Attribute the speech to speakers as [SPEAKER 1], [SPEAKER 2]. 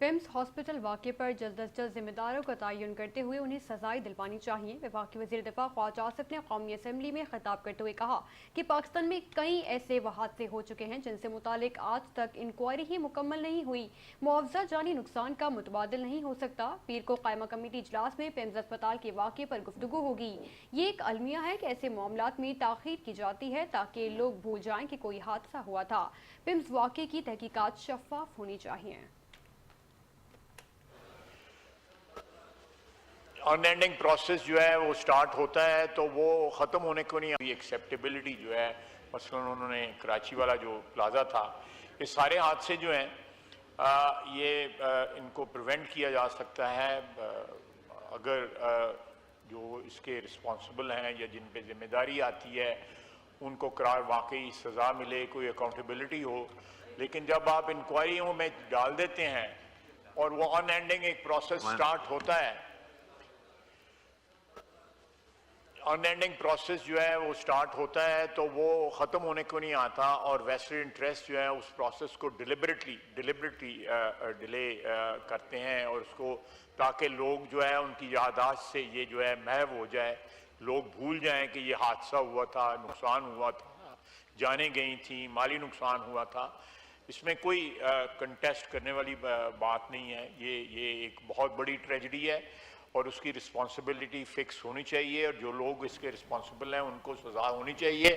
[SPEAKER 1] PIMS hospital वाक़े पर जल्द अज जल्द जिम्मेदारों का तयन करते हुए उन्हें सजाएं दिलवानी चाहिए। वफाकी वज़ीर दिफा ख्वाजा आसिफ ने कौमी असम्बली में खिताब करते हुए कहा कि पाकिस्तान में कई ऐसे हादसे हो चुके हैं जिनसे मुतालिक आज तक इंक्वायरी ही मुकम्मल नहीं हुई। मुआवजा जानी नुकसान का मुतबादिल नहीं हो सकता। पीर को कायमा कमेटी इजलास में पिम्स अस्पताल के वाक़े पर गुफ्तगू होगी। ये एक अलमिया है कि ऐसे मामलात में ताख़ीर की जाती है ताकि लोग भूल जाएं कि कोई हादसा हुआ था। पिम्स वाक़े की तहकीकात शफाफ होनी चाहिए।
[SPEAKER 2] अनएंडिंग प्रोसेस जो है वो स्टार्ट होता है तो वो ख़त्म होने को नहीं। अभी एक्सेप्टेबिलिटी जो है, मसलन उन्होंने कराची वाला जो प्लाज़ा था, ये सारे हादसे जो हैं इनको प्रिवेंट किया जा सकता है अगर जो इसके रिस्पॉन्सिबल हैं या जिन पे जिम्मेदारी आती है उनको करार वाकई सज़ा मिले, कोई अकाउंटेबिलिटी हो। लेकिन जब आप इंक्वायरियों में डाल देते हैं और वो अनएंडिंग एक प्रोसेस स्टार्ट होता है, अनएंडिंग प्रोसेस जो है वो स्टार्ट होता है तो वो ख़त्म होने को नहीं आता और वेस्टेड इंटरेस्ट जो है उस प्रोसेस को डिलिबरेटली डिले करते हैं और उसको, ताकि लोग जो है उनकी यादाश्त से ये जो है महव हो जाए, लोग भूल जाएं कि ये हादसा हुआ था, नुकसान हुआ था, जानें गई थी, माली नुकसान हुआ था। इसमें कोई कंटेस्ट करने वाली बात नहीं है। ये एक बहुत बड़ी ट्रेजेडी है और उसकी रिस्पॉन्सिबिलिटी फिक्स होनी चाहिए और जो लोग इसके रिस्पॉन्सिबल हैं उनको सज़ा होनी चाहिए।